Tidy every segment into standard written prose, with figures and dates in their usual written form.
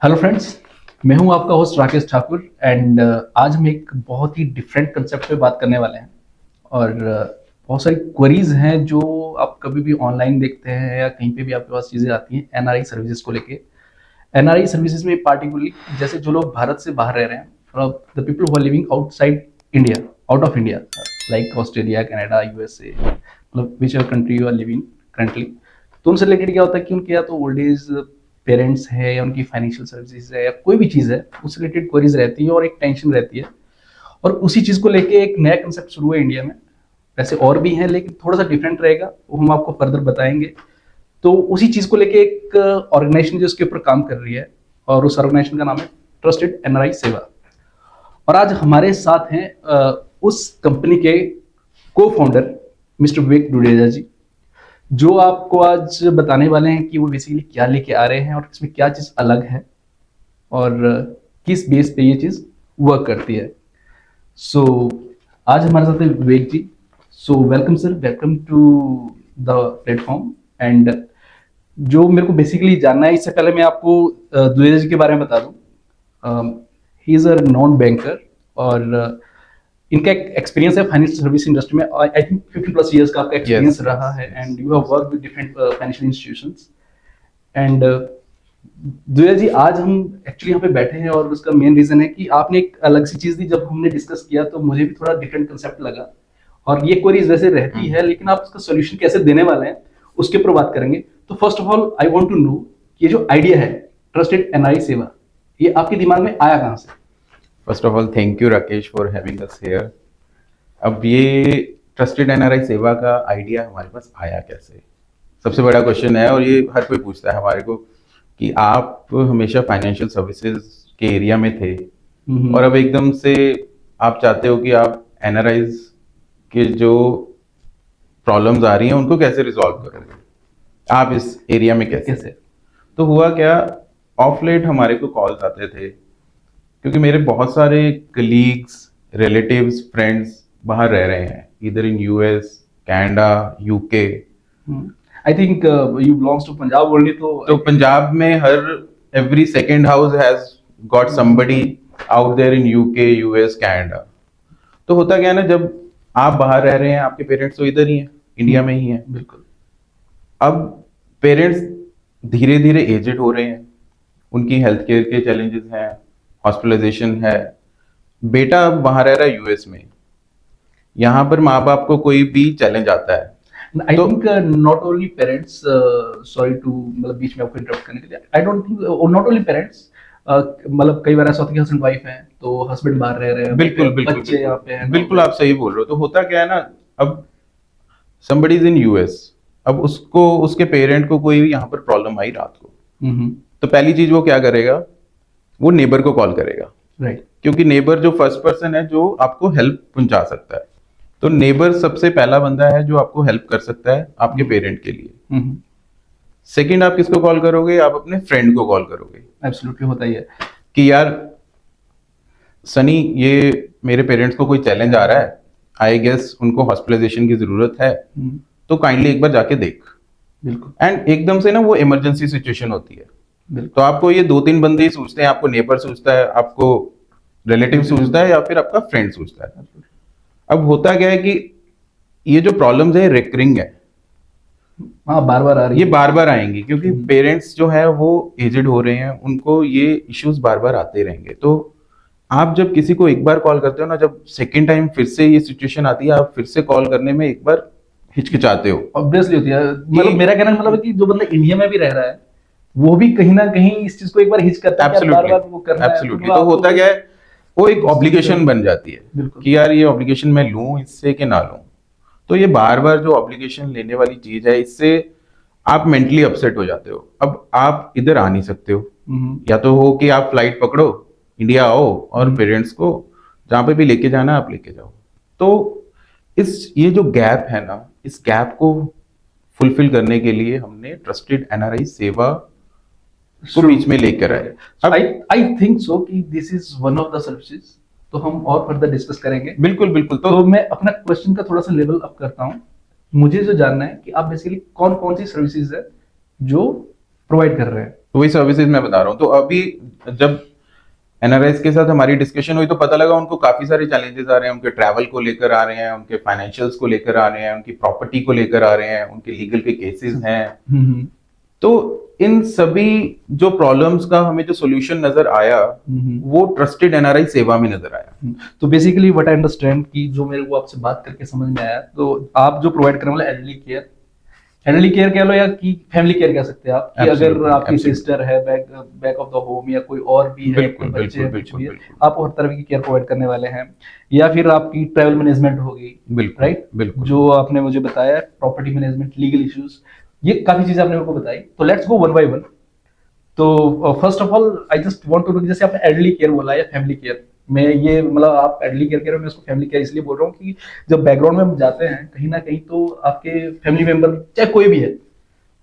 Hello friends, मैं हूं आपका होस्ट राकेश ठाकुर एंड आज हम एक बहुत ही डिफरेंट कंसेप्ट पे बात करने वाले हैं। और बहुत सारी क्वेरीज हैं जो आप कभी भी ऑनलाइन देखते हैं या कहीं पे भी आपके पास चीज़ें आती हैं एनआरआई सर्विसेज को लेके। एनआरआई सर्विसेज में पार्टिकुलरली जैसे जो लोग भारत से बाहर रह रहे हैं, the people who are living outside India, out of India, like Australia, Canada, USA, मतलब which ever country you are living currently. तो उनसे रिलेटेड क्या होता है कि उनके या तो ओल्ड एज पेरेंट्स है या उनकी फाइनेंशियल सर्विसेज है या कोई भी चीज़ है, उससे रिलेटेड क्वेरीज रहती है और एक टेंशन रहती है। और उसी चीज़ को लेके एक नया कंसेप्ट शुरू है इंडिया में। वैसे और भी हैं लेकिन थोड़ा सा डिफरेंट रहेगा, वो हम आपको फर्दर बताएंगे। तो उसी चीज़ को लेके एक ऑर्गेनाइजेशन जो इसके ऊपर काम कर रही है और उस ऑर्गेनाइजेशन का नाम है ट्रस्टेड एनआरआई सेवा। और आज हमारे साथ हैं उस कंपनी के को फाउंडर मिस्टर विवेक डुडेजा जी, जो आपको आज बताने वाले हैं कि वो बेसिकली क्या लेके आ रहे हैं और इसमें क्या चीज़ अलग है और किस बेस पे ये चीज़ वर्क करती है। सो आज हमारे साथ है Vivek ji. So welcome sir, welcome to the platform. And जो मेरे को बेसिकली जानना है, इससे पहले मैं आपको द्विवेदी जी के बारे में बता दूं। He is a non banker और इनका एक्सपीरियंस है फाइनेंशियल सर्विस इंडस्ट्री में। आई थिंक 15+ ईयर्स का आपका एक्सपीरियंस Yes, रहा है and you have work with different financial institutions. And Dwivedi ji, आज हम एक्चुअली यहाँ पे बैठे हैं और उसका मेन रीजन है कि आपने एक अलग सी चीज़ दी। जब हमने डिस्कस किया तो मुझे भी थोड़ा डिफरेंट कंसेप्ट लगा और ये क्वेरीज वैसे रहती है, लेकिन आप उसका सोल्यूशन कैसे देने वाले हैं उसके ऊपर बात करेंगे। तो first of all I want to know, ये जो आइडिया है ट्रस्टेड एनआरआई सेवा, ये आपके दिमाग में आया कहाँ से? First of all thank you Rakesh for having us here. अब ये ट्रस्टेड एनआरआई सेवा का आइडिया हमारे पास आया कैसे, सबसे बड़ा क्वेश्चन है। और ये हर कोई पूछता है हमारे को कि आप हमेशा फाइनेंशियल सर्विसेज के एरिया में थे और अब एकदम से आप चाहते हो कि आप एनआरआईज के जो प्रॉब्लम्स आ रही हैं उनको कैसे रिजॉल्व करोगे, आप इस एरिया में कैसे। तो हुआ क्या, ऑफ लेट हमारे को कॉल्स आते थे क्योंकि मेरे बहुत सारे कलीग्स, रिलेटिव्स, फ्रेंड्स बाहर रह रहे हैं, इधर in US, Canada, UK. I think you belongs to Punjab only. तो पंजाब में हर every second house has got somebody out there in UK, US, Canada. तो होता क्या है ना, जब आप बाहर रह रहे हैं आपके पेरेंट्स तो इधर ही हैं, इंडिया में ही हैं। बिल्कुल। अब पेरेंट्स धीरे धीरे एजेड हो रहे हैं, उनकी हेल्थ केयर के चैलेंजेस हैं, हॉस्पिटलाइजेशन है। बेटा अब वहां रह रहा है यूएस में, यहाँ पर माँ बाप को कोई भी चैलेंज आता है I think not only parents, sorry to मतलब बीच में आपको इंटरप्ट करने के लिए, I don't think not only parents, मतलब कई बार ऐसा होता है कि हस्बैंड वाइफ है तो हस्बैंड बाहर रह रहे हैं, बिल्कुल बिल्कुल बच्चे यहाँ पे हैं। बिल्कुल आप सही बोल रहे हो। तो होता क्या है ना, अब somebody is in यूएस, अब उसको उसके पेरेंट को कोई यहाँ पर प्रॉब्लम आई रात को, तो पहली चीज वो क्या करेगा, वो नेबर को कॉल करेगा। राइट। क्योंकि नेबर जो फर्स्ट पर्सन है जो आपको हेल्प पहुंचा सकता है। तो नेबर सबसे पहला बंदा है जो आपको हेल्प कर सकता है आपके पेरेंट के लिए। सेकंड आप किसको कॉल करोगे, आप अपने फ्रेंड को कॉल करोगे। एब्सोल्युटली होता ही है कि यार सनी, ये मेरे पेरेंट्स को कोई चैलेंज आ रहा है, आई गेस उनको हॉस्पिटलाइजेशन की जरूरत है, तो काइंडली एक बार जाके देख। बिल्कुल। एंड एकदम से ना वो इमरजेंसी सिचुएशन होती है, बिल्कुल। तो आपको ये 2-3 बंदे ही सूझते हैं, आपको नेबर सूझता है, आपको रिलेटिव सूझता है, या फिर आपका फ्रेंड सूझता है। अब होता क्या है कि ये जो प्रॉब्लम्स है रिकरिंग है, हाँ, बार बार आ रही ये है। बार बार आएंगी क्योंकि पेरेंट्स जो है वो एजेड हो रहे हैं, उनको ये इश्यूज बार बार आते रहेंगे। तो आप जब किसी को एक बार कॉल करते हो ना, जब सेकेंड टाइम फिर से ये सिचुएशन आती है, आप फिर से कॉल करने में एक बार हिचकिचाते हो। ऑब्वियसली होती है। मतलब मेरा कहना मतलब है कि जो बंदा इंडिया में भी रह रहा है वो भी कहीं ना कहीं इस चीज को एक बार हिच करता है कि बार बार वो करना है। एब्सोल्युटली। तो होता क्या है, वो एक ऑब्लिगेशन बन जाती है कि यार ये ऑब्लिगेशन मैं लूं इससे कि ना लूं। तो ये बार बार जो ऑब्लिगेशन लेने वाली चीज है, इससे आप मेंटली अपसेट हो जाते हो। अब आप इधर आ नहीं सकते हो, या तो हो कि आप फ्लाइट पकड़ो, इंडिया आओ और पेरेंट्स को जहां पे भी लेके जाना आप लेके जाओ। तो ये जो गैप है ना, इस गैप को फुलफिल करने के लिए हमने ट्रस्टेड एनआरआई सेवा को बीच में लेकर आए। अब आई थिंक सो कि this is one of the services, तो हम और फर्दर डिस्कस करेंगे। बिल्कुल बिल्कुल। तो मैं अपना क्वेश्चन का थोड़ा सा लेवल अप करता हूँ। मुझे जो जानना है कि आप बेसिकली कौन कौन सी सर्विसेज है जो प्रोवाइड कर रहे हैं। तो वही सर्विसेज मैं बता रहा हूँ। तो अभी जब एनआरआईज के साथ हमारी डिस्कशन हुई तो पता लगा उनको काफी सारे चैलेंजेस आ रहे हैं, उनके ट्रैवल को लेकर आ रहे हैं, उनके फाइनेंशियल्स को लेकर आ रहे हैं, उनकी प्रॉपर्टी को लेकर आ रहे हैं, उनके लीगल के केसेस हैं। तो इन सभी जो प्रॉब्लम्स का हमें जो सोल्यूशन नजर आया वो ट्रस्टेड एनआरआई सेवा में नजर आया। तो बेसिकली व्हाट आई अंडरस्टैंड कि जो मेरे को आपसे बात करके समझ में आया, तो आप जो प्रोवाइड करने वाले एल्डरली केयर कह लो या कि फैमिली केयर कह सकते हैं आप, कि अगर आपकी सिस्टर है बैक ऑफ द होम या कोई और भी है, कोई बच्चे हैं, कुछ भी है, आप हर तरह की केयर प्रोवाइड करने वाले हैं। या फिर आपकी ट्रैवल मैनेजमेंट होगी, राइट, बिल्कुल जो आपने मुझे बताया, प्रॉपर्टी मैनेजमेंट, लीगल इश्यूज, ये काफी चीजें आपने मेरे को बताई। तो let's go one by one. तो first of all I just want to know, जैसे आपने एल्डरली केयर बोला या फैमिली केयर, मैं ये मतलब आप एल्डरली केयर कह रहे हो, मैं उसको फैमिली केयर इसलिए बोल रहा हूँ कि जब बैकग्राउंड में हम जाते हैं कहीं ना कहीं तो आपके फैमिली मेंबर चाहे कोई भी है,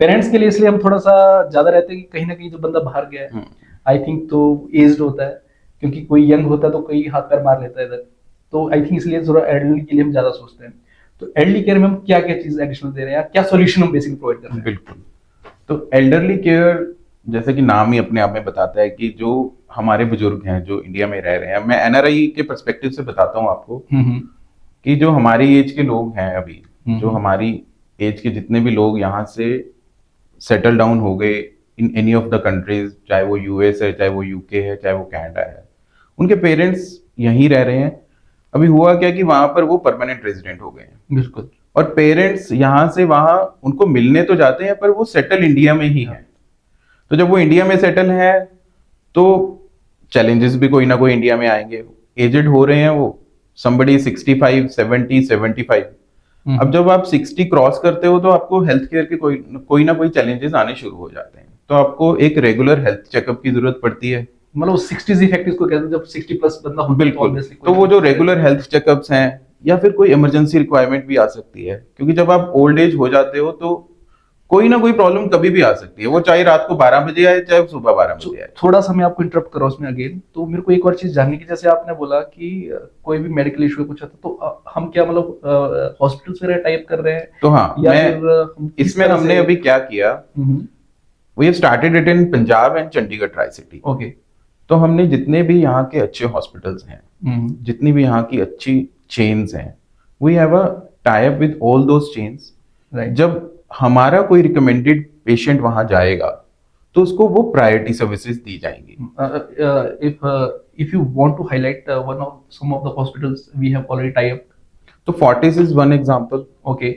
पेरेंट्स के लिए इसलिए हम थोड़ा सा ज्यादा रहते हैं कि कहीं ना कहीं जो बंदा बाहर गया है आई थिंक तो एज्ड होता है, क्योंकि कोई यंग होता है तो कोई हाथ पैर मार लेता है इधर, तो आई थिंक इसलिए थोड़ा एल्डरली के लिए हम ज्यादा सोचते हैं। तो एल्डरली केयर में हम क्या क्या चीज एडिशनल दे रहे हैं, क्या सॉल्यूशन हम बेसिकली प्रोवाइड कर रहे हैं? बिल्कुल। तो एल्डरली केयर जैसे कि नाम ही अपने आप में बताता है कि जो हमारे बुजुर्ग हैं जो इंडिया में रह रहे हैं, मैं एनआरआई के पर्सपेक्टिव से बताता हूँ आपको कि जो हमारी एज के लोग हैं अभी, जो हमारी एज के जितने भी लोग यहाँ से सेटल डाउन हो गए in any of the countries, चाहे वो यूएस है, चाहे वो यूके है, चाहे वो कनाडा है, उनके पेरेंट्स यहीं रह रहे हैं। अभी हुआ क्या कि वहां पर वो परमानेंट रेजिडेंट हो गए हैं। बिल्कुल। और पेरेंट्स यहाँ से वहां उनको मिलने तो जाते हैं पर वो सेटल इंडिया में ही है। तो जब वो इंडिया में सेटल है तो चैलेंजेस भी कोई ना कोई इंडिया में आएंगे। एजेड हो रहे हैं वो, somebody 65, 70, 75। अब जब आप 60 क्रॉस करते हो तो आपको हेल्थ केयर के कोई ना कोई चैलेंजेस आने शुरू हो जाते हैं, तो आपको एक रेगुलर हेल्थ चेकअप की जरूरत पड़ती है। मतलब 60 इफेक्ट इसको कहते हैं, जब 60 प्लस बंदा होता है बिल्कुल। तो वो जो रेगुलर हेल्थ चेकअप्स हैं या फिर कोई इमरजेंसी रिक्वायरमेंट भी आ सकती है, क्योंकि जब आप ओल्ड एज हो जाते हो तो कोई ना कोई प्रॉब्लम कभी भी आ सकती है, वो चाहे रात को 12 बजे आए चाहे सुबह 12 बजे आए। थोड़ा सा मैं आपको इंटरप्ट कर रहा हूँ उसमें अगेन, तो मेरे को एक और चीज जानने की, जैसे आपने बोला कि कोई भी मेडिकल इशू कुछ आता तो हम क्या मतलब हॉस्पिटल्स वगैरह टाइप कर रहे हैं? तो हाँ, इसमें हमने अभी क्या किया, we have started it in Punjab and Chandigarh tri city. Okay. तो हमने जितने भी यहाँ के अच्छे हॉस्पिटल्स हैं, जितनी भी यहाँ की अच्छी चेन्स हैं, we have a tie up with all those chains. जब हमारा कोई रिकमेंडेड पेशेंट वहां जाएगा तो उसको वो प्रायोरिटी सर्विसेज दी जाएंगी। if you want to highlight some of the hospitals we have already tie up, तो Fortis is one example, okay,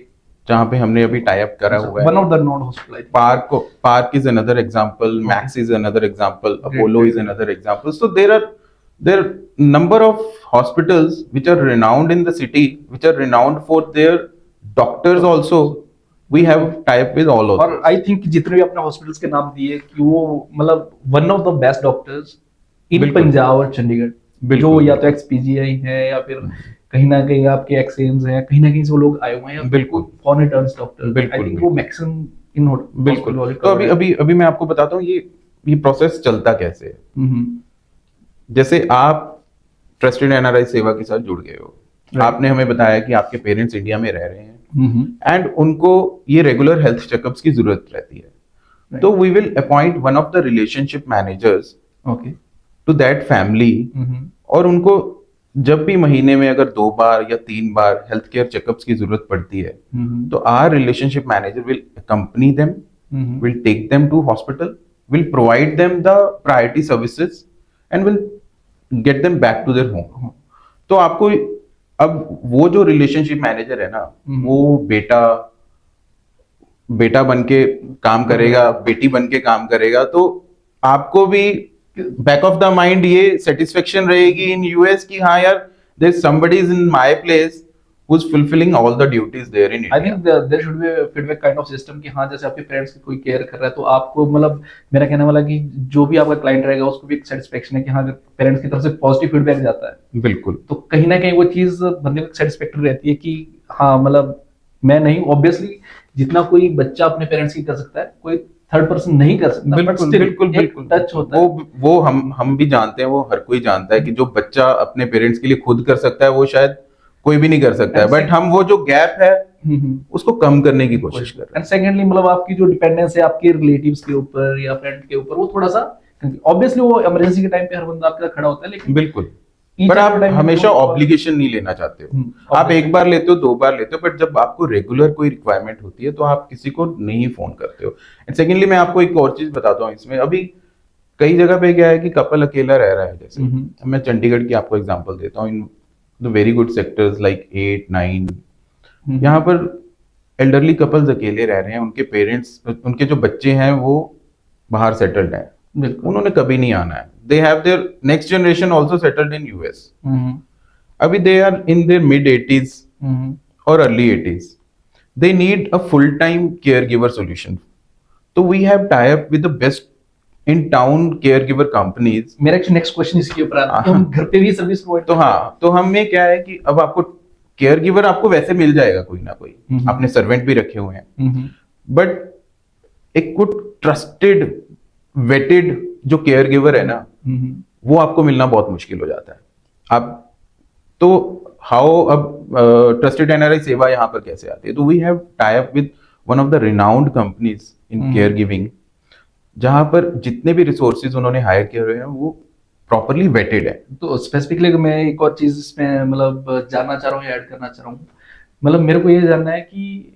जहां पे हमने अभी टाई अप करा हुआ है। One of the known hospital, park is another example, max is another example, Apollo is another example. So there are number of hospitals which are renowned in the city, which are renowned for their doctors also. We have tie up with all of them. और I think जितने भी अपने hospitals के नाम दिए कि वो मतलब one of the best doctors इन पंजाब और चंडीगढ़, जो या तो एक्सपीजीआई है या फिर कहीं ना कहीं आपके एक्सएम्स हैं, कहीं ना कहीं से वो लोग आए हुए हैं, बिल्कुल foreign returns doctor, I think वो मैक्सिमम इन बिल्कुल। तो अभी मैं आपको बताता हूँ ये प्रोसेस चलता कैसे है। जैसे आप ट्रस्टेड एनआरआई सेवा के साथ जुड़ गए हो, आपने हमें बताया कि आपके पेरेंट्स इंडिया में रह रहे हैं एंड उनको ये रेगुलर हेल्थ चेकअप्स की जरूरत रहती है, तो we will appoint one of the relationship managers to that family, और उनको जब भी महीने में अगर 2 बार या 3 बार हेल्थ केयर चेकअप्स की जरूरत पड़ती है, तो our relationship manager will accompany them, will take them to hospital, will provide them the priority services and will get them back to their home. तो आपको अब वो जो रिलेशनशिप मैनेजर है ना, वो बेटा बन के काम करेगा, बेटी बन के काम करेगा, तो आपको भी बैक ऑफ द माइंड ये सेटिस्फेक्शन रहेगी इन यूएस की हाँ यार, there somebody is in my place who is fulfilling all the duties there in India. I think there should be a feedback kind of system कि हाँ जैसे आपके parents की कोई केयर कर रहा है तो आपको मतलब मेरा कहने वाला कि जो भी आपका क्लाइंट रहेगा उसको भी एक सेटिस्फेक्शन है कि हाँ पेरेंट्स की तरफ से पॉजिटिव फीडबैक जाता है। बिल्कुल। तो कहीं ना कहीं वो चीज बंदे को सेटिस्फैक्टरी रहती है कि हाँ मतलब मैं नहीं, ऑब्वियसली जितना कोई बच्चा अपने पेरेंट्स की कर सकता है कोई थर्ड पर्सन नहीं कर सकता। बिल्कुल टच होता है। वो हम भी जानते हैं, वो हर कोई जानता है कि जो बच्चा अपने पेरेंट्स के लिए खुद कर सकता है वो शायद कोई भी नहीं कर सकता है, बट हम वो जो गैप है उसको कम करने की कोशिश कर रहे हैं। एंड सेकेंडली मतलब आपकी जो डिपेंडेंस है आपके रिलेटिव्स के ऊपर या फ्रेंड के ऊपर वो थोड़ा सा ऑब्वियसली वो इमरजेंसी के टाइम पे हर बंदा आपके साथ खड़ा होता है, लेकिन बिल्कुल, each पर and आप every time हमेशा वो- ऑब्लिगेशन नहीं लेना चाहते हो। आप obviously। एक बार लेते हो, 2 बार लेते हो, बट जब आपको रेगुलर कोई रिक्वायरमेंट होती है तो आप किसी को नहीं फोन करते हो। एंड सेकेंडली मैं आपको एक और चीज बताता हूँ इसमें, अभी कई जगह पे क्या है कि कपल अकेला रह रहा है, जैसे मैं चंडीगढ़ की आपको एग्जांपल देता हूँ, in the very good sectors like 8, 9, यहाँ पर एल्डरली कपल्स अकेले रह रहे हैं, उनके पेरेंट्स, उनके जो बच्चे हैं वो बाहर सेटल्ड हैं, बिल्कुल। उन्होंने कभी नहीं आना है। They have their next generation also settled in US, अभी they are in their mid 80s और early 80s, they need a full time caregiver solution, so we have tie up with the best in town caregiver companies। मेरा actually next question इसके ऊपर आता है, तो हम घर पे भी सर्विस प्रोवाइड तो हाँ, तो हमें क्या है कि अब आपको केयर गिवर आपको वैसे मिल जाएगा कोई ना कोई, आपने सर्वेंट भी रखे हुए हैं, बट एक गुड ट्रस्टेड वेटेड जो केयर गिवर है ना, वो आपको मिलना बहुत मुश्किल हो जाता है। आप तो हाउ अब ट्रस्टेड एनआरआई सेवा यहाँ पर कैसे आती है, तो we have tie up with one of the renowned companies in care giving, जहां पर जितने भी रिसोर्सेज उन्होंने हायर किए हुए हैं वो प्रॉपरली वेटेड है। तो स्पेसिफिकली मैं एक और चीज इसमें मतलब जानना चाह रहा हूँ या ऐड करना चाह रहा हूँ, मतलब मेरे को ये जानना है कि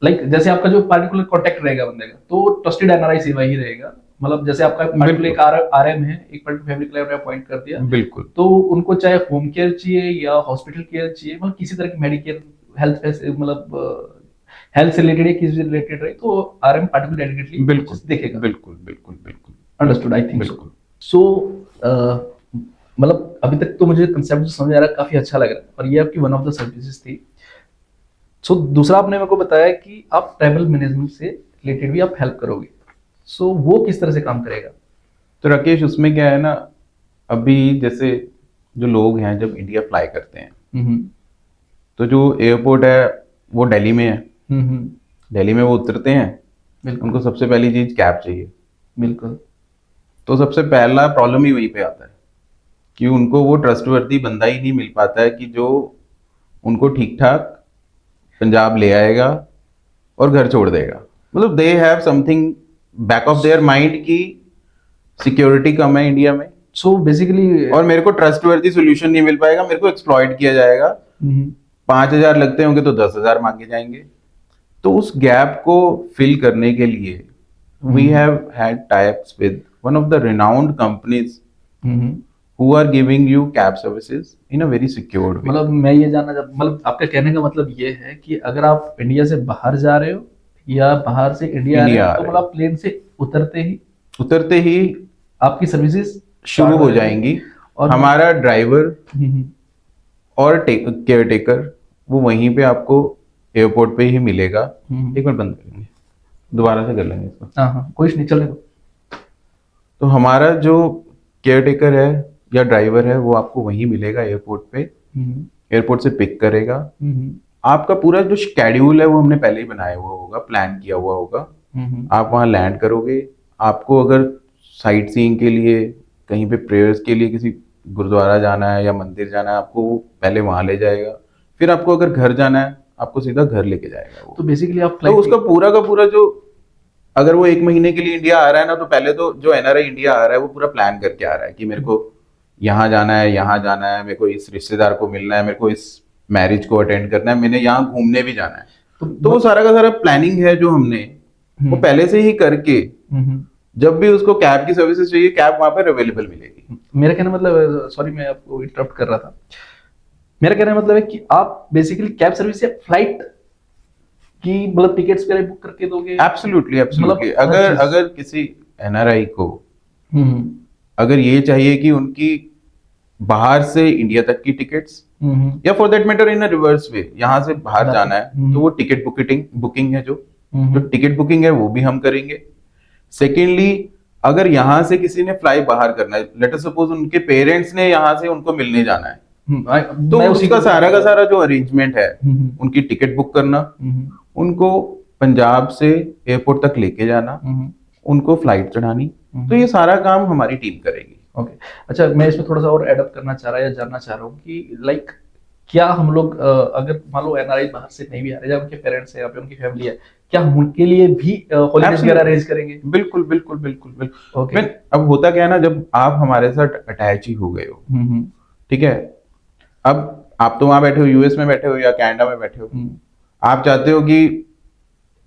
लाइक जैसे आपका जो पार्टिकुलर कॉन्टेक्ट रहेगा बंदे का, तो ट्रस्टेड एनआरआई सेवा ही रहेगा, मतलब जैसे आपका पार्टिकुलर एक आरएम है, एक पर्टिकुलर फैमिली क्लियर अपॉइंट कर दिया, बिल्कुल, तो उनको चाहे होम केयर चाहिए या हॉस्पिटल केयर चाहिए, मतलब किसी तरह की मेडिकेयर हेल्थ मतलब हेल्थ से रिलेटेड या किसी से रिलेटेड रहे, तो आरएम पार्टिकुलर डेडिकेटली बिल्कुल देखेगा। बिल्कुल बिल्कुल बिल्कुल अंडरस्टूड, आई थिंक बिल्कुल। सो मतलब अभी तक तो मुझे कंसेप्ट समझ आ रहा है, काफी अच्छा लग रहा है, और ये आपकी वन ऑफ द सर्विसेज थी। सो दूसरा आपने मेरे को बताया कि आप ट्रैवल मैनेजमेंट से रिलेटेड भी आप हेल्प करोगे, सो वो किस तरह से काम करेगा? तो राकेश, उसमें क्या है ना, अभी जैसे जो लोग हैं जब इंडिया फ्लाई करते हैं, तो जो एयरपोर्ट है वो दिल्ली में है, दिल्ली में वो उतरते हैं, उनको सबसे पहली चीज कैब चाहिए। बिल्कुल। तो सबसे पहला प्रॉब्लम ही वहीं पे आता है कि उनको वो ट्रस्टवर्दी बंदा ही नहीं मिल पाता है कि जो उनको ठीक ठाक पंजाब ले आएगा और घर छोड़ देगा। मतलब they have something back of their mind की सिक्योरिटी कम है इंडिया में, सो बेसिकली और मेरे को ट्रस्टवर्दी सोल्यूशन नहीं मिल पाएगा, मेरे को एक्सप्लॉइट किया जाएगा, 5,000 लगते होंगे तो 10,000 मांगे जाएंगे। तो उस गैप को फिल करने के लिए we have had types with one of the renowned companies who are giving you cab services in a very secured way। मतलब मैं ये जानना मतलब आपका कहने का मतलब ये है कि अगर आप इंडिया से बाहर जा रहे हो या बाहर से इंडिया आ रहे हो, तो मतलब प्लेन से उतरते ही आपकी सर्विसेज शुरू हो जाएंगी, और हमारा ड्राइवर और केयर टेकर वो वहीं पे आपको एयरपोर्ट पे ही मिलेगा। एक मिनट बंद करेंगे, दोबारा से कर लेंगे इसको। हाँ, कोई नहीं, चलेगा। तो हमारा जो केयर टेकर है या ड्राइवर है वो आपको वहीं मिलेगा एयरपोर्ट पे, एयरपोर्ट से पिक करेगा। आपका पूरा जो शेड्यूल है वो हमने पहले ही बनाया हुआ होगा, प्लान किया हुआ होगा। आप वहां लैंड करोगे, आपको अगर साइट सीइंग के लिए कहीं पे प्रेयर्स के लिए किसी गुरुद्वारा जाना है या मंदिर जाना है, आपको वो पहले वहां ले जाएगा। फिर आपको अगर घर जाना है आपको सीधा घर लेके जाएगा वो। तो बेसिकली आप तो उसका पूरा का पूरा जो, अगर वो 1 महीने के लिए इंडिया आ रहा है ना, तो पहले तो जो एनआरआई इंडिया आ रहा है वो पूरा प्लान करके आ रहा है कि मेरे को यहाँ जाना है, यहाँ जाना है, मेरे को इस रिश्तेदार को मिलना है, मेरे को इस मैरिज को अटेंड करना है, मैंने यहाँ घूमने भी जाना है। तो वो सारा का सारा प्लानिंग है जो हमने वो पहले से ही करके, जब भी उसको कैब की सर्विसेज चाहिए, कैब वहां पर अवेलेबल मिलेगी। मेरा कहना मतलब, सॉरी मैं आपको इंटरप्ट कर रहा था, मेरा कहना मतलब है कि आप बेसिकली कैब सर्विस या फ्लाइट की मतलब टिकट्स वगैरह बुक करके दोगे? Absolutely absolutely. अगर किसी एनआरआई को अगर ये चाहिए कि उनकी बाहर से इंडिया तक की टिकट्स, या for that matter in a reverse way यहाँ से बाहर जाना है, तो वो टिकट बुकिंग है, जो टिकट बुकिंग है वो भी हम करेंगे। सेकेंडली, अगर यहाँ से किसी ने फ्लाई बाहर करना है, लेट अस सपोज उनके पेरेंट्स ने यहाँ से उनको मिलने जाना है, तो उसका सारा का सारा जो अरेंजमेंट है, उनकी टिकट बुक करना, उनको पंजाब से एयरपोर्ट तक लेके जाना, उनको फ्लाइट चढ़ानी, तो ये सारा काम हमारी टीम करेगी। ओके, अच्छा मैं इसमें थोड़ा सा और एडअप करना चाह रहा या जानना चाह रहा हूँ कि लाइक क्या हम लोग अगर मान लो एनआरआई बाहर से नहीं भी आ रहे, या उनके पेरेंट्स है या फिर उनकी फैमिली है, क्या हम उनके लिए भी हॉलीडेज वगैरह अरेंज करेंगे? बिल्कुल बिल्कुल बिल्कुल बिल्कुल। ओके। अब होता क्या है ना, जब आप हमारे साथ अटैच ही हो गए हो, हम्म। ठीक है, अब आप तो वहां बैठे हो, यूएस में बैठे हो या कनाडा में बैठे हो, आप चाहते हो कि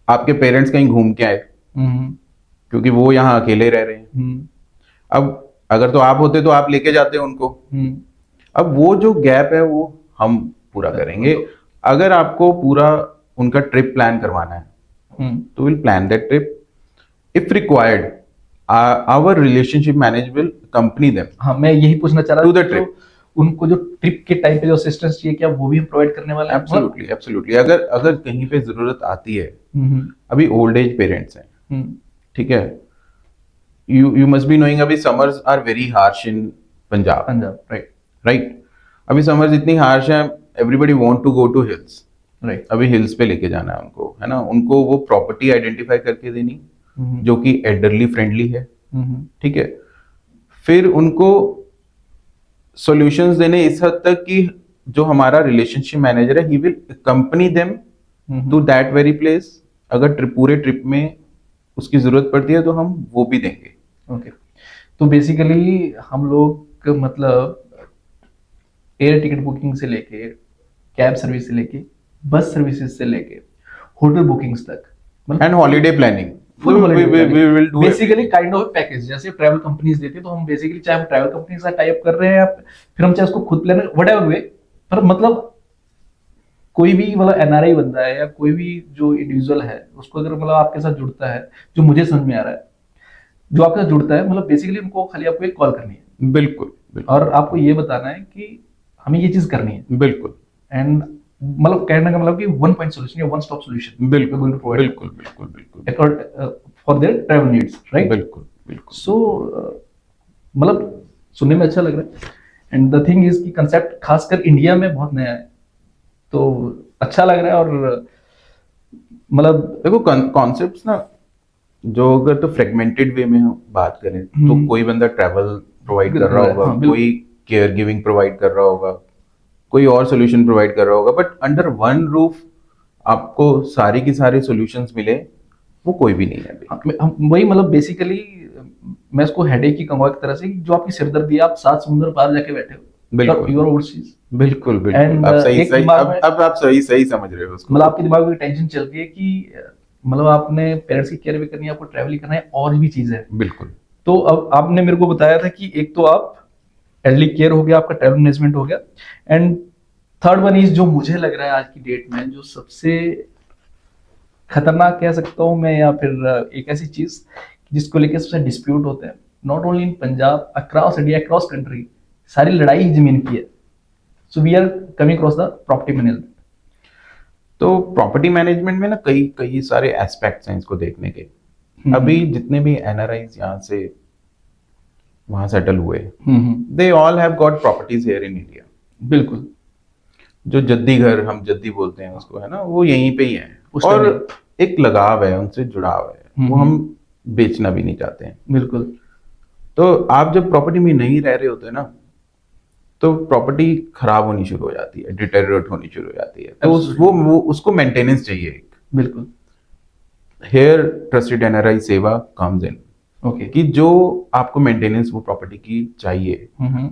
आपके पेरेंट्स कहीं घूम के आए, हम्म। क्योंकि वो यहाँ अकेले रह रहे हैं। हम्म। अब अगर तो आप होते तो आप लेके जाते उनको। हम्म। अब वो जो गैप है वो हम पूरा करेंगे। अगर आपको पूरा उनका ट्रिप प्लान करवाना है तो will plan that trip. If required our relationship manager will accompany them. हाँ, मैं यही पूछना चाह रहा To था, the तो trip. उनको जो ट्रिप के टाइम पे जो असिस्टेंस चाहिए, क्या वो भी हम प्रोवाइड करने वाले हैं? Absolutely absolutely. अगर अगर कहीं पे जरूरत आती है, हम्म। अभी ओल्ड एज पेरेंट्स हैं, हम्म। ठीक है, यू मस्ट बी नोइंग अभी summers are very harsh in Punjab, Punjab, right. Right. अभी समर्स इतनी हार्श है, everybody want to go to hills, right. अभी हिल्स पे लेके जाना है उनको, है ना, उनको वो प्रॉपर्टी आइडेंटिफाई करके देनी जो कि एल्डरली फ्रेंडली है, ठीक है, फिर उनको सॉल्यूशंस देने इस हद तक कि जो हमारा रिलेशनशिप मैनेजर है ही will accompany them to that very place. अगर पूरे ट्रिप में उसकी जरूरत पड़ती है तो हम वो भी देंगे। ओके। तो बेसिकली हम लोग मतलब एयर टिकट बुकिंग से लेके, कैब सर्विस से लेके, बस सर्विसेज से लेके, होटल बुकिंग्स तक, and holiday planning, basically kind of package जैसे ट्रैवल कंपनीज देती है। तो हम बेसिकली चाहे हम ट्रैवल कंपनी के साथ टाई अप कर रहे हैं या फिर हम चाहे उसको खुद प्लान, व्हाटएवर वे, पर मतलब कोई भी मतलब एनआरआई बंदा है या कोई भी जो इंडिविजुअल है, उसको अगर मतलब आपके साथ जुड़ता है, जो मुझे समझ में आ रहा है, जो आपके साथ जुड़ता है, मतलब बेसिकली उनको खाली आपको एक कॉल करनी है, बिल्कुल, और आपको ये बताना है कि हमें ये चीज करनी है, बिल्कुल, एंड मतलब कहने का मतलब कि वन पॉइंट सोल्यूशन या वन स्टॉप सोल्यूशन, बिल्कुल बिल्कुल बिल्कुल बिल्कुल for their travel needs, right? बिल्कुल बिल्कुल। सो मतलब सुनने में अच्छा लग रहा है, एंड द थिंग इज कि कंसेप्ट खासकर इंडिया में बहुत नया है, तो अच्छा लग रहा है। और मतलब देखो कॉन्सेप्ट्स ना, जो अगर तो फ्रेगमेंटेड वे में हम बात करें तो कोई बंदा ट्रैवल प्रोवाइड कर रहा होगा, हाँ, कोई केयर गिविंग प्रोवाइड कर रहा होगा, कोई और सोल्यूशन प्रोवाइड कर रहा होगा, बट अंडर वन रूफ आपको सारी की सारी सॉल्यूशंस मिले, वो कोई भी नहीं है अभी। वही मतलब बेसिकली मैं इसको हेडेक ही कहूंगा एक तरह से, कि जो आपकी सिरदर्दी है, आप 7 समुद्र पार जाके बैठे हो, बिल्कुल योर ओवरसीज, बिल्कुल बिल्कुल। आप सही एक सही दिमाग में अब आप सही सही समझ रहे हो उसको। मतलब आपके दिमाग में टेंशन चल रही है कि मतलब आपने पेरेंट्स की केयर भी करनी है, आपको ट्रैवल भी करना है, और भी चीजें हैं। बिल्कुल। तो अब आपने मेरे को बताया था कि एक तो आप एल्डरली केयर हो गया, आपका ट्रैवल मैनेजमेंट हो गया, एंड थर्ड वन इज जो मुझे लग रहा है आज की डेट में जो सबसे खतरनाक कह सकता हूं मैं, या फिर एक ऐसी चीज जिसको लेकर सबसे डिस्प्यूट होते हैं, not only in Punjab, across India, across country, सारी लड़ाई ही जमीन की है। So we are coming across the property management. तो प्रॉपर्टी मैनेजमेंट में ना कई कई सारे एस्पेक्ट्स हैं इसको देखने के। अभी जितने भी एनआरआईज यहाँ से वहां सेटल हुए, they all have got properties here in India. बिल्कुल। जो जद्दी घर, हम जद्दी बोलते हैं उसको, है ना, वो यहीं पे ही है, और एक लगाव है, उनसे जुड़ाव है, वो हम बेचना भी नहीं चाहते हैं। बिल्कुल। तो आप जब प्रॉपर्टी में नहीं रह रहे होते ना, तो प्रॉपर्टी खराब होनी शुरू हो जाती है, डिटेरियोरेट होनी शुरू हो जाती है, तो वो उसको मेंटेनेंस चाहिए एक। बिल्कुल। हेयर ट्रस्टेड एनआरआई सेवा कम्स इन, ओके, कि जो आपको मेंटेनेंस वो प्रॉपर्टी की चाहिए,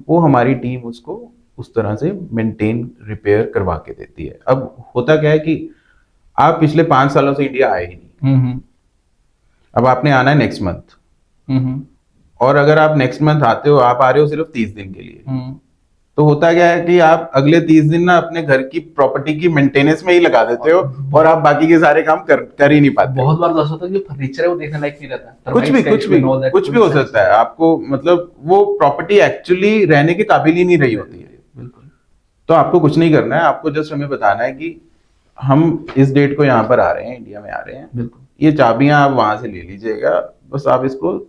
वो हमारी टीम उसको उस तरह से मेंटेन रिपेयर करवा के देती है। अब होता क्या है कि आप पिछले 5 सालों से इंडिया आए ही नहीं, अब आपने आना है नेक्स्ट मंथ, और अगर आप नेक्स्ट मंथ आते हो, आप आ रहे हो सिर्फ 30 दिन के लिए, तो होता क्या है कि आप अगले 30 दिन ना अपने घर की प्रॉपर्टी की मेंटेनेंस में ही लगा देते हो, और आप बाकी के सारे काम कर ही नहीं पाते। बहुत बार ऐसा होता है कि फर्नीचर है वो देखने लायक नहीं रहता, कुछ भी हो सकता है आपको, मतलब वो प्रॉपर्टी एक्चुअली रहने के काबिल ही नहीं रही होती है। बिल्कुल। तो आपको कुछ नहीं करना है, आपको जस्ट हमें बताना है कि हम इस डेट को यहाँ पर आ रहे हैं, इंडिया में आ रहे हैं, बिल्कुल, ये चाबियां आप वहां से ले लीजिएगा, बस आप इसको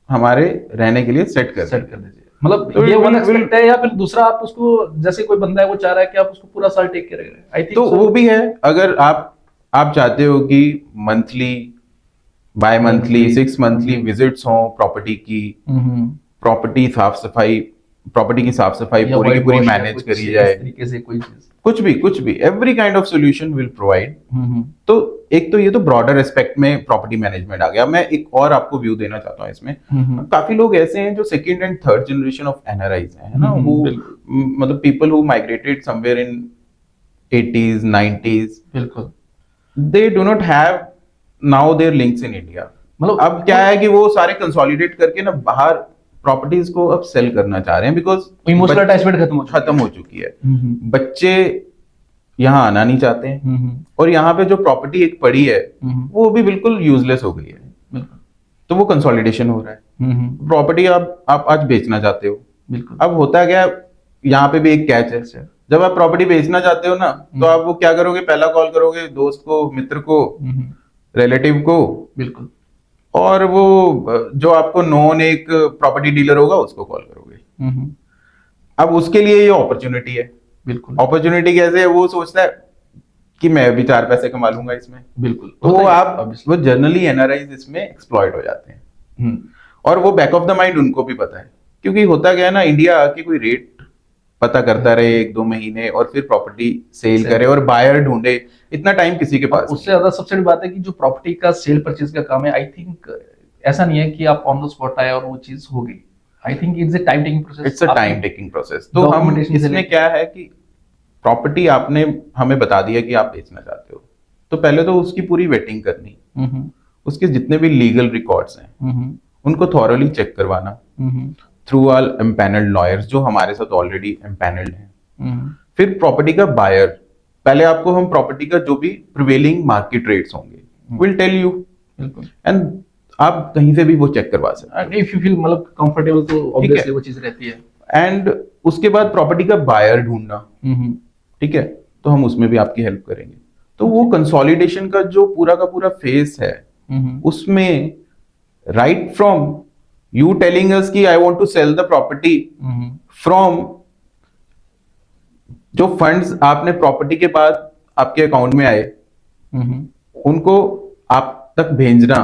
हमारे रहने के लिए सेट कर दीजिए। मतलब तो ये वन एस्पेक्ट है, या फिर दूसरा आप उसको, जैसे कोई बंदा है वो चाह रहा है कि आप उसको पूरा साल टेक केयर करें, आई थिंक तो वो भी है। अगर आप चाहते हो कि monthly, by monthly, 6 monthly visits हो प्रॉपर्टी की, प्रॉपर्टी की साफ सफाई पूरी की पूरी मैनेज करी जाए, तरीके से कोई चीज, कुछ भी every kind of solution will provide. तो एक तो ये तो ब्रॉडर एस्पेक्ट में प्रॉपर्टी मैनेजमेंट आ गया। मैं एक और आपको व्यू देना चाहता हूँ इसमें। काफी लोग ऐसे हैं जो second and third generation of NRIs हैं, है ना, वो मतलब people who migrated somewhere in 80s 90s, बिल्कुल, they do not have now their links in India. मतलब अब क्या है कि वो सारे कंसोलिडेट करके ना बाहर प्रॉपर्टीज को अब सेल करना चाह रहे हैं, बिकॉज इमोशनल अटैचमेंट खत्म हो चुकी है। बच्चे यहाँ आना नहीं चाहते हैं, और यहाँ पे जो प्रॉपर्टी एक पड़ी है वो भी बिल्कुल यूजलेस हो गई है। बिल्कुल, तो वो कंसोलिडेशन हो रहा है। प्रॉपर्टी आप आज बेचना चाहते हो, बिल्कुल, अब होता क्या, यहाँ पे भी एक कैच है। जब आप प्रॉपर्टी बेचना चाहते हो ना, तो आप वो क्या करोगे, पहला कॉल करोगे दोस्त को, मित्र को, रिलेटिव को, बिल्कुल, और वो जो आपको नॉन एक प्रॉपर्टी डीलर होगा उसको कॉल करोगे। अब उसके लिए ये अपॉर्चुनिटी है। बिल्कुल, अपॉर्चुनिटी कैसे है, वो सोचता है कि मैं भी 4 पैसे कमा लूंगा इसमें। बिल्कुल, तो वो जनरली एनआरआईज इसमें एक्सप्लॉइट हो जाते हैं। और वो बैक ऑफ द माइंड उनको भी पता है, क्योंकि होता क्या है ना, इंडिया आके कोई रेट पता करता रहे 1-2 महीने और फिर प्रॉपर्टी सेल करे और बायर ढूंढे, इतना टाइम किसी के पास उससे ज्यादा सबसे बड़ी बात है कि जो प्रॉपर्टी का सेल परचेज का काम है, आई थिंक ऐसा नहीं है कि आप ऑन द स्पॉट आए और वो चीज हो गई। I think it's a time taking process. It's a time taking process. तो हम इसमें क्या है कि प्रॉपर्टी आपने हमें बता दिया कि आप बेचना चाहते हो, तो पहले तो उसकी पूरी वेटिंग करनी, उसके जितने भी लीगल रिकॉर्ड्स हैं उनको थॉरली चेक करवाना थ्रू ऑल एम्पैनल्ड लॉयर्स जो हमारे साथ ऑलरेडी एम्पैनल्ड हैं। फिर प्रॉपर्टी का बायर, पहले आपको हम प्रॉपर्टी का जो भी प्रिवेलिंग मार्केट रेट्स होंगे विल टेल यू, एंड आप कहीं से भी वो चेक करवा सकते हैं इफ यू फील मतलब कंफर्टेबल, तो ऑब्वियसली वो चीज रहती है। एंड उसके बाद प्रॉपर्टी का बायर ढूंढना, ठीक है, तो हम उसमें भी आपकी हेल्प करेंगे। तो वो कंसोलिडेशन का जो पूरा का पूरा फेस है, उसमें right from you telling us कि I want to sell the property, from जो फंड्स आपने प्रॉपर्टी के बाद आपके अकाउंट में आए उनको आप तक भेजना,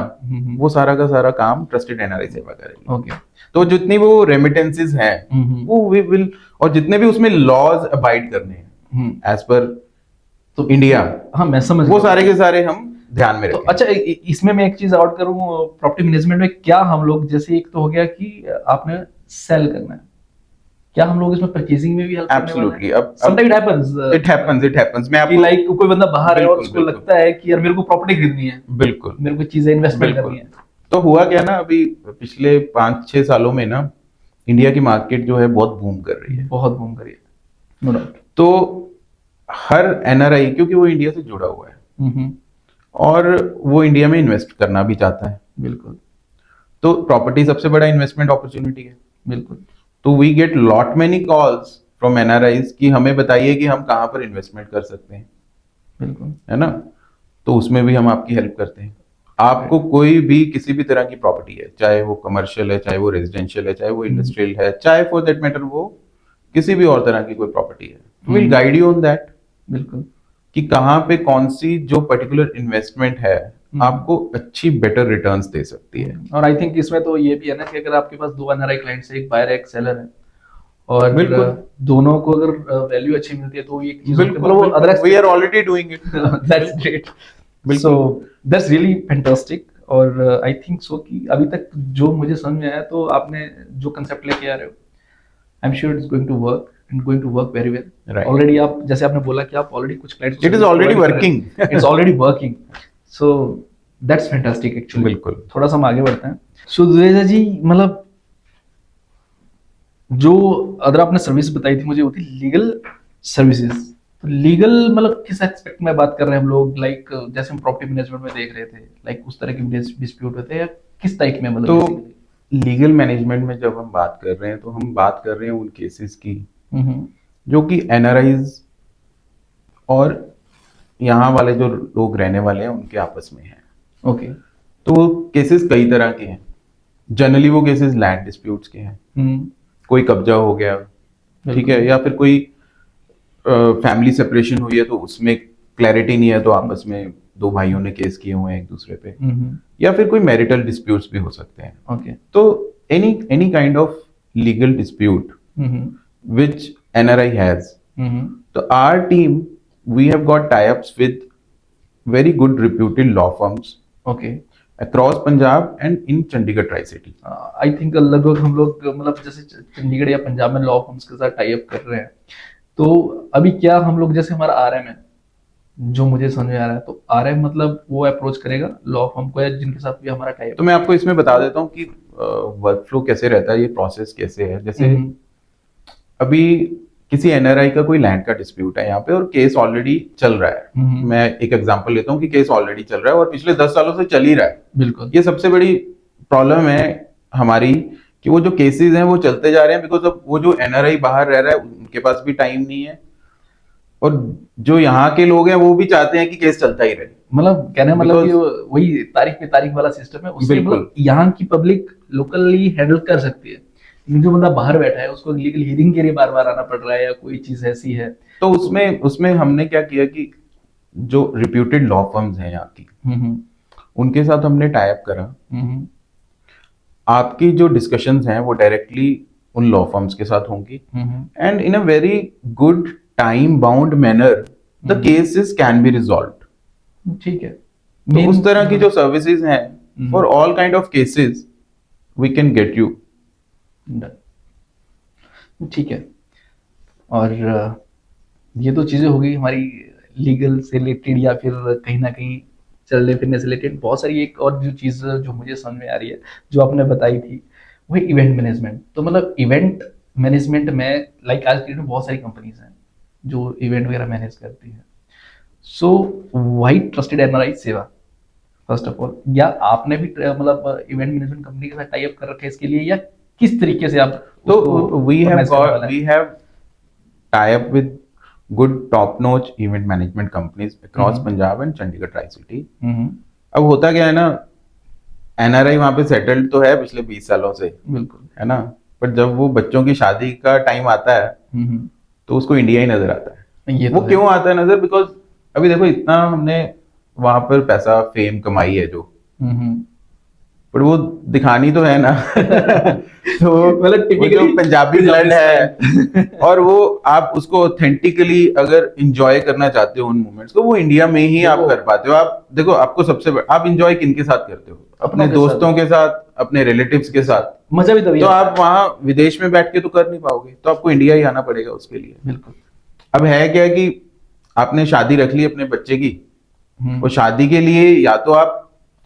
वो सारा का सारा काम ट्रस्टेड एनआरआई सेवा करेगी। ओके, तो जितनी वो रेमिटेंसेस हैं वो वी विल, और जितने भी उसमें लॉज अबाइड करने हैं एज पर तो इंडिया, हाँ मैं समझ, वो सारे के सारे हम ध्यान में रखें। तो अच्छा, इसमें मैं एक चीज आउट करूं, प्रॉपर्टी मैनेजमेंट में क्या हम लोग, जैसे एक तो हो गया कि आपने सेल करना है, क्या हम लोग इसमें परचेजिंग में भी हेल्प करने वाले हैं? एब्सोल्युटली। अब समटाइम इट हैपेंस मैं कि आपको लाइक कोई बंदा बाहर है और बिल्कुल, उसको लगता है कि यार मेरे को प्रॉपर्टी खरीदनी है, बिल्कुल मेरे को चीजें इन्वेस्टमेंट करनी है। तो हुआ क्या ना, अभी पिछले 5-6 सालों में ना इंडिया की मार्केट जो है बहुत बूम कर रही है, बहुत बूम कर रही है, नो डाउट। तो हर एनआरआई, क्योंकि वो इंडिया से जुड़ा हुआ है और वो इंडिया में इन्वेस्ट करना भी चाहता है, बिल्कुल, तो प्रॉपर्टी सबसे बड़ा इन्वेस्टमेंट अपॉर्चुनिटी है, बिल्कुल। तो we get lot many calls from NRIs कि हमें बताइए कि हम कहाँ पर इन्वेस्टमेंट कर सकते हैं, बिल्कुल, है ना। तो उसमें भी हम आपकी हेल्प करते हैं। आपको कोई भी किसी भी तरह की प्रॉपर्टी है, चाहे वो कमर्शियल है, चाहे वो रेजिडेंशियल है, चाहे वो इंडस्ट्रियल है, चाहे फॉर दैट मैटर वो किसी भी और तरह की कोई प्रॉपर्टी है, will guide you on that. बिल्कुल, कि कहाँ पे कौन सी जो पर्टिकुलर इन्वेस्टमेंट है आपको अच्छी बेटर रिटर्न्स दे सकती है। और आई थिंक इसमें तो ये भी है ना कि अगर आपके पास 2 एनआरआई क्लाइंट्स है, एक बायर है एक सेलर है, और बिल्कुल दोनों को अगर वैल्यू अच्छी मिलती है तो ये एक चीज बिल्कुल we are already doing it. That's great, so that's really fantastic. और आई थिंक सो कि अभी तक जो मुझे समझ में आया, तो आपने जो कंसेप्ट लेके आ रहे हो, I am sure it's going to work and going to work very well. Right. Already आप जैसे आपने बोला कि आप already कुछ clients it is already working. It's already working. So that's fantastic actually. बिल्कुल। थोड़ा सा हम आगे बढ़ते हैं। So दुरेजा जी, मतलब जो अगर आपने सर्विस बताई थी मुझे, वो थी लीगल सर्विसेज। तो लीगल मतलब किस एक्सपेक्ट में बात कर रहे हैं हम लोग, लाइक जैसे हम प्रॉपर्टी मैनेजमेंट में देख रहे थे, लाइक उस तरह के डिस्प्यूट होते हैं, या किस टाइप में, मतलब तो लीगल मैनेजमेंट में जब हम बात कर रहे हैं तो हम बात कर रहे हैं उन केसेस की जो कि एनआरआईज और यहाँ वाले जो लोग रहने वाले हैं उनके आपस में हैं। ओके, तो वो केसेस कई तरह के हैं। जनरली वो केसेस लैंड डिस्प्यूट्स के हैं, कोई कब्जा हो गया, ठीक है, या फिर कोई फैमिली सेपरेशन हुई है तो उसमें क्लैरिटी नहीं है, तो आपस में 2 भाइयों ने केस किए हुए हैं एक दूसरे पे, या फिर कोई मैरिटल डिस्प्यूट्स भी हो सकते हैं। ओके, तो any kind of legal dispute which NRI has, hmm. तो our team, we have got tie ups with very good reputed law firms okay. across Punjab and in Chandigarh Tri City. I think लगभग हम लोग मतलब जैसे चंडीगढ़ या पंजाब में law firms के साथ टाई अप कर रहे हैं, तो अभी क्या हम लोग जैसे हमारा आरएम है, जो मुझे समझ में आ रहा है, तो आरएम मतलब वो अप्रोच करेगा लॉ फर्म को या जिनके साथ भी हमारा टाई अप। तो मैं आपको इसमें बता देता हूँ कि वर्क फ्लो कैसे रहता है, ये प्रोसेस कैसे है। जैसे अभी किसी एनआरआई का कोई लैंड का डिस्प्यूट है यहाँ पे और केस ऑलरेडी चल रहा है। मैं एक एग्जांपल लेता हूँ कि केस ऑलरेडी चल रहा है और पिछले 10 सालों से चल ही रहा है। बिल्कुल। ये सबसे बड़ी प्रॉब्लम है हमारी कि वो जो केसेस हैं वो चलते जा रहे हैं, बिकॉज अब वो जो एनआरआई बाहर रह रहा है उनके पास भी टाइम नहीं है और जो यहाँ के लोग हैं वो भी चाहते हैं कि केस चलता ही रहे। मतलब कहने का मतलब कि वही तारीख पे तारीख वाला सिस्टम है, उससे मतलब यहाँ की पब्लिक लोकली हैंडल कर सकती है, लेकिन जो बंदा बाहर बैठा है उसको लीगल हियरिंग के लिए बार बार आना पड़ रहा है या कोई चीज ऐसी है। तो उसमें हमने क्या किया कि जो रिप्यूटेड लॉ फर्म्स हैं यहाँ की, उनके साथ हमने टाई अप करा। आपकी जो डिस्कशंस हैं वो डायरेक्टली उन लॉ फर्म्स के साथ होंगी and in a very good time bound manner the cases can be resolved. ठीक है। तो उस तरह की जो सर्विसेज हैं for all kind of cases we can get you. ठीक है। और ये तो चीजें हो गई हमारी लीगल से रिलेटेड या फिर कहीं ना कहीं चलने फिरने से रिलेटेड। बहुत सारी एक और जो चीज जो मुझे समझ में आ रही है जो आपने बताई थी वही इवेंट मैनेजमेंट। तो मतलब इवेंट मैनेजमेंट में लाइक आज की डेट में बहुत सारी कंपनीज हैं जो इवेंट वगैरह मैनेज करती हैं। सो वाई ट्रस्टेड एनआरआई सेवा फर्स्ट ऑफ ऑल, या आपने भी मतलब इवेंट मैनेजमेंट कंपनी के साथ टाई अप कर रखा है इसके लिए, या किस तरीके से आप? तो we have tie up with good top notch event management companies across Punjab and Chandigarh Tri City. अब होता क्या है ना, एनआरआई वहां पे सेटल्ड तो है पिछले 20 सालों से, बिल्कुल है ना, पर जब वो बच्चों की शादी का टाइम आता है तो उसको इंडिया ही नजर आता है। ये वो क्यों आता है नजर? बिकॉज अभी देखो इतना हमने वहां पर पैसा फेम कमाई है जो, पर वो दिखानी तो है ना। तो मतलब जो पंजाबी ब्लड है और वो आप उसको ऑथेंटिकली अगर इंजॉय करना चाहते हो उन मोमेंट्स को, वो इंडिया में ही आप कर पाते हो। आप देखो, आपको आप इंजॉय किनके साथ करते हो? अपने दोस्तों के साथ, अपने रिलेटिव्स के साथ। मजा भी तभी तो आप वहां विदेश में बैठ के तो कर नहीं पाओगे, तो आपको इंडिया ही आना पड़ेगा उसके लिए। बिल्कुल। अब है क्या कि आपने शादी रख ली अपने बच्चे की, वो शादी के लिए या तो आप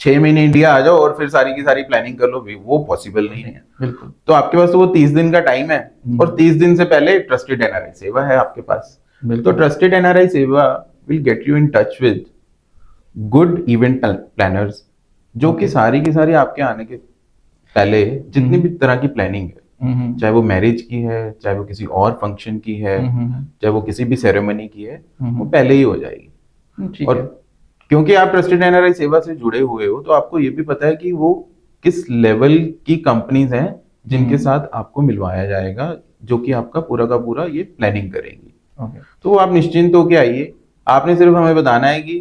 6 महीने इंडिया आ जाओ और फिर सारी की सारी प्लानिंग कर लो, वो पॉसिबल नहीं है। बिल्कुल। तो आपके पास तो वो 30 दिन का टाइम है और 30 दिन से पहले ट्रस्टेड एनआरआई सेवा है आपके पास। तो ट्रस्टेड एनआरआई सेवा will get you in touch with good event planners, जो कि सारी की सारी आपके आने के पहले जितनी भी तरह की प्लानिंग है, चाहे वो मैरिज की है, चाहे वो किसी और फंक्शन की है, चाहे वो किसी भी सेरेमनी की है, वो पहले ही हो जाएगी। और क्योंकि आप ट्रस्टेड एनआरआई सेवा से जुड़े हुए हो तो आपको ये भी पता है कि वो किस लेवल की कंपनीज हैं जिनके साथ आपको मिलवाया जाएगा, जो कि आपका पूरा का पूरा ये प्लानिंग करेंगी। तो आप निश्चिंत होके आइए, आपने सिर्फ हमें बताना है कि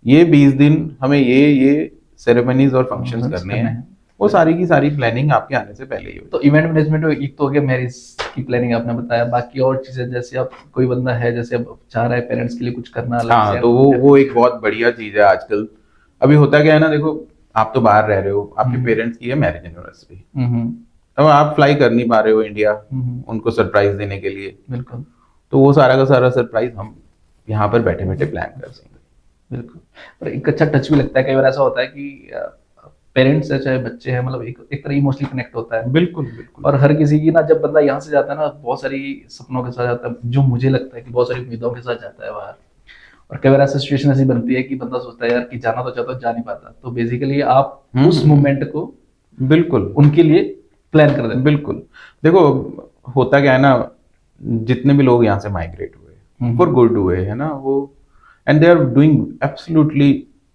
ये 20 दिन हमें ये सेरेमनीज और फंक्शंस करने हैं, वो सारी की सारी प्लानिंग आपके आने से पहले ही हो। तो इवेंट मैनेजमेंट में एक तो हो गया मैरिज की प्लानिंग आपने बताया, बाकी और चीजें जैसे अब कोई बंदा है जैसे अब चाह रहा है पेरेंट्स के लिए कुछ करना अलग से, तो वो एक बहुत बढ़िया चीज है आजकल। अभी होता क्या है ना, देखो आप तो बाहर रह रहे हो, आपके पेरेंट्स की है मैरिज एनिवर्सरी, अब आप फ्लाई कर नहीं पा रहे हो इंडिया उनको सरप्राइज देने के लिए। बिल्कुल। तो वो सारा का सारा सरप्राइज हम यहाँ पर बैठे बैठे प्लान कर देंगे। बिल्कुल। और एक अच्छा टच भी लगता है, कई बार ऐसा होता है कि पेरेंट्स है चाहे बच्चे हैं, मतलब एक तरह इमोशनली कनेक्ट होता है। बिल्कुल बिल्कुल। और हर किसी की ना, जब बंदा यहाँ से जाता है ना, बहुत सारी सपनों के साथ जाता है, जो मुझे लगता है कि बहुत सारी उम्मीदों के साथ जाता है बाहर। और कई बार ऐसी सिचुएशन ऐसी बनती है कि बंदा सोचता है यार कि जाना तो चाहता, जा नहीं पाता। तो बेसिकली आप उस मोमेंट को बिल्कुल उनके लिए प्लान कर देते। बिल्कुल। देखो होता क्या है ना, जितने भी लोग यहाँ से माइग्रेट हुए फॉर गुड हुए है ना, वो and they are doing absolutely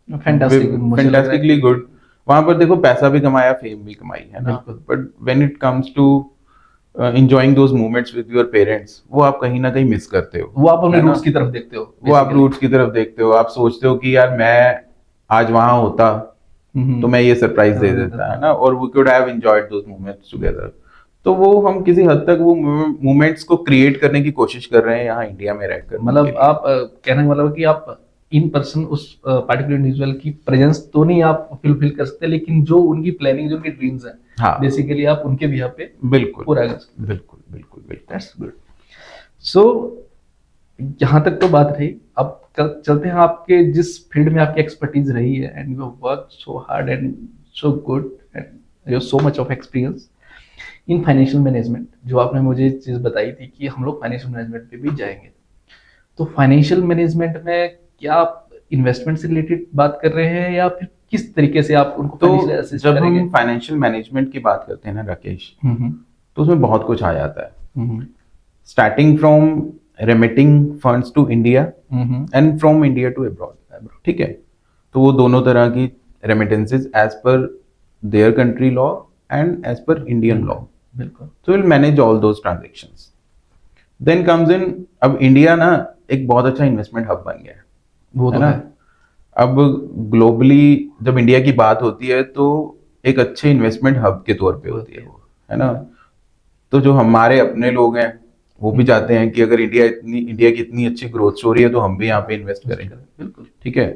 fantastically good. वहां पर देखो पैसा भी कमाया, फेम भी कमाई, है ना, but when it comes to enjoying those moments with your parents, वो आप कहीं ना कहीं मिस करते हो। वो आप अपने रूट्स की तरफ देखते हो, वो आप रूट्स की तरफ देखते हो। आप सोचते हो कि यार मैं आज वहां होता तो मैं ये सरप्राइज दे देता, है ना, और we could have enjoyed those moments together. तो वो हम किसी हद तक वो मोमेंट्स को क्रिएट करने की कोशिश कर रहे हैं यहाँ इंडिया में रहकर। मतलब आप कहने का मतलब है कि आप इन पर्सन उस पार्टिकुलर इंडिविजुअल की प्रेजेंस तो नहीं आप फुलफिल कर सकते, लेकिन जो उनकी प्लानिंग, जो उनकी ड्रीम्स हैं, हाँ बेसिकली आप उनके भी यहाँ पे बिल्कुल पूरा कर सकते हैं। बिल्कुल बिल्कुल बिल्कुल। That's good. सो यहाँ तक तो बात रही, अब चलते हैं आपके जिस फील्ड में आपकी एक्सपर्टीज रही है, and you work so hard and so good and you so much of experience in financial management. जो आपने मुझे चीज़ बताई थी कि हम लोग फाइनेंशियल मैनेजमेंट पे भी जाएंगे, तो फाइनेंशियल मैनेजमेंट में क्या आप इन्वेस्टमेंट से रिलेटेड बात कर रहे हैं, या फिर किस तरीके से आप उनको तो financially assist जब करेंगे? हम फाइनेंशियल मैनेजमेंट की बात करते हैं ना राकेश, हम्म, तो उसमें बहुत कुछ आ जाता है, hmm, starting from remitting funds to India hmm, and from India to abroad. ठीक है, तो वो दोनों तरह की remittances as per their country law and as per Indian law, बिल्कुल। so we'll manage all those transactions. Then comes in, अब India ना एक बहुत अच्छा इन्वेस्टमेंट हब बन गया वो है तो ना। है। अब ग्लोबली जब इंडिया की बात होती है तो एक अच्छे इन्वेस्टमेंट हब के तौर पे होती है वो, है ना। तो जो हमारे अपने लोग हैं वो भी चाहते हैं कि अगर इंडिया की इतनी अच्छी ग्रोथ स्टोरी है तो हम भी यहाँ पे इन्वेस्ट करें। बिल्कुल। ठीक है,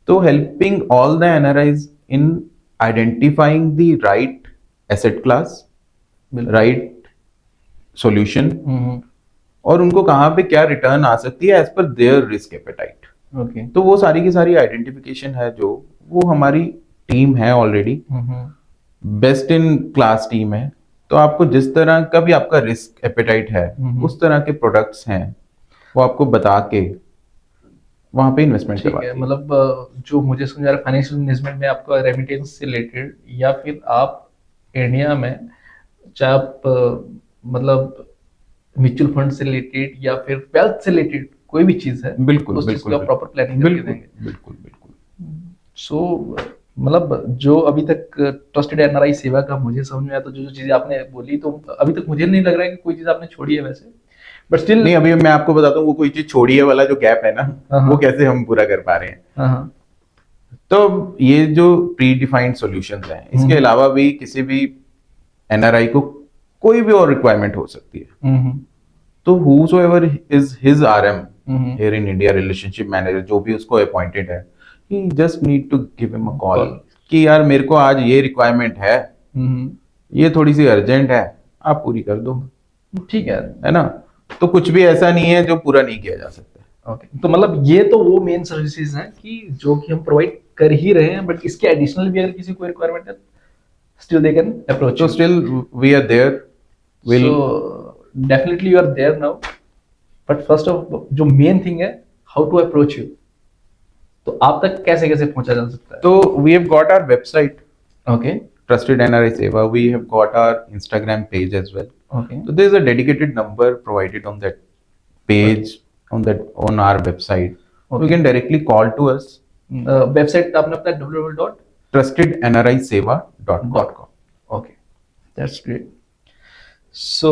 तो helping all the NRIs in identifying the right asset class, right solution, और उनको कहाँ पे क्या रिटर्न आ सकती है as per there risk appetite. Okay. तो वो सारी की सारी आइडेंटिफिकेशन है जो वो हमारी टीम है already, best in class team है। तो आपको जिस तरह का भी आपका रिस्क एपेटाइट है उस तरह के प्रोडक्ट्स हैं वो आपको बता के वहां पे इन्वेस्टमेंट ठीक करवाते है। हैं। मतलब जो मुझे समझ आ रहा है, फाइनेंशियल मैनेजमेंट में आपका रेमिटेंस से रिलेटेड, या फिर आप इंडिया में चाहे आप मतलब म्यूचुअल फंड से रिलेटेड या फिर वेल्थ से रिलेटेड कोई भी चीज है, बिल्कुल उस चीज बिल्कुल का प्रॉपर प्लानिंग करके बिल्कुल देंगे। बिल्कुल बिल्कुल। सो मतलब जो अभी तक ट्रस्टेड एनआरआई सेवा का मुझे समझ में आया, तो जो जो चीजें आपने बोली, तो अभी तक मुझे नहीं लग रहा है कि कोई चीज आपने छोड़ी है वैसे, बट स्टिल। नहीं, अभी मैं आपको बताता हूँ वो कोई चीज छोड़ी है वाला जो गैप है ना, वो कैसे हम पूरा कर पा रहे हैं। हाँ, तो ये जो प्री डिफाइंड सॉल्यूशंस हैं, इसके अलावा भी किसी भी एनआरआई को कोई भी और रिक्वायरमेंट हो सकती है। तो whosoever is his RM here in India, relationship manager जो भी उसको अपॉइंटेड है, he just need to give him a call कि यार मेरे को आज ये रिक्वायरमेंट है, ये थोड़ी सी अर्जेंट है, आप पूरी कर दो। ठीक है ना। तो कुछ भी ऐसा नहीं है जो पूरा नहीं किया जा सकता। ओके। तो मतलब ये तो वो मेन सर्विसेज हैं कि जो कि हम प्रोवाइड कर ही रहे हैं, बट इसके एडिशनल भी अगर किसी को रिक्वायरमेंट है, still they can approach. So still we are there. We'll So definitely you are there now, but first of जो मेन थिंग है, how to approach you, तो आप तक कैसे कैसे पहुंचा जा सकता है? तो we have got our website, okay Trusted NRI Seva. We have got our Instagram page as well. Okay So there is a dedicated number provided on that page, on our website. Okay. You can directly call to us. Website आपने अपना www. trustednriseva.com. Okay, that's great. So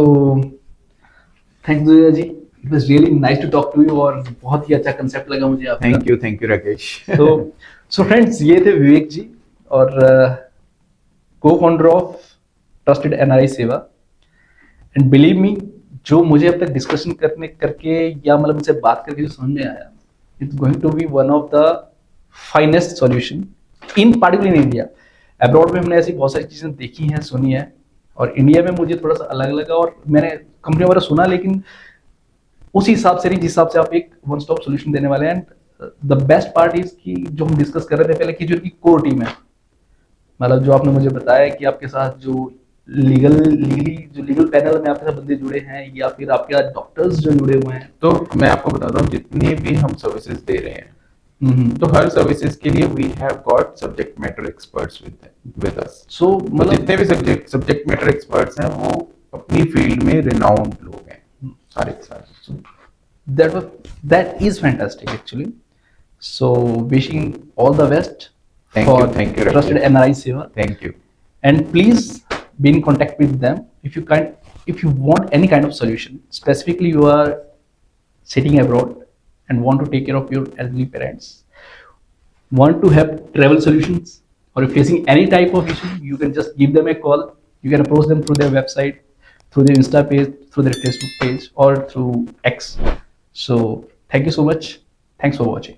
thanks Zoya ji, it was really nice to talk to you, और बहुत ही अच्छा concept लगा मुझे आपका। Thank you Rakesh. So friends, ये थे विवेक जी और को फाउंडर ऑफ ट्रस्टेड एनआरआई सेवा। एंड बिलीव मी, जो मुझे अब तक डिस्कशन करके या मतलब मुझसे बात करके जो समझ में आया, it's going to be one of the finest solution in particular in India. Abroad में हमने ऐसी बहुत सारी चीजें देखी हैं, सुनी है, और इंडिया में मुझे थोड़ा सा अलग लगा, और मैंने कंपनी वगैरह सुना, लेकिन उस हिसाब से नहीं जिस हिसाब से आप एक वन स्टॉप सोल्यूशन देने वाले हैं। And the best part is कि जो हम डिस्कस कर रहे थे पहले, कि जो इनकी कोर टीम है, मतलब जो आपने मुझे बताया कि आपके साथ जो लीगल पैनल में आपके साथ बंदे जुड़े हैं, या फिर आपके साथ डॉक्टर्स जो जुड़े हुए हैं। तो मैं आपको बताता हूँ, जितनी भी हम सर्विसेज दे रहे हैं, तो हर सर्विसेज के लिए we have got subject matter experts with us. So मतलब जितने भी सब्जेक्ट मैटर एक्सपर्ट्स हैं वो अपनी फील्ड में रिनाउंड लोग हैं सारे के सारे। that is fantastic actually. So wishing all the best Thank for you, Rakesh. Trusted NRI Seva, Thank you. and please be in contact with them if you want any kind of solution. Specifically, you are sitting abroad and want to take care of your elderly parents, want to have travel solutions, or if facing any type of issue, you can just give them a call. You can approach them through their website, through their Insta page, through their Facebook page, or through X. So thank you so much. Thanks for watching.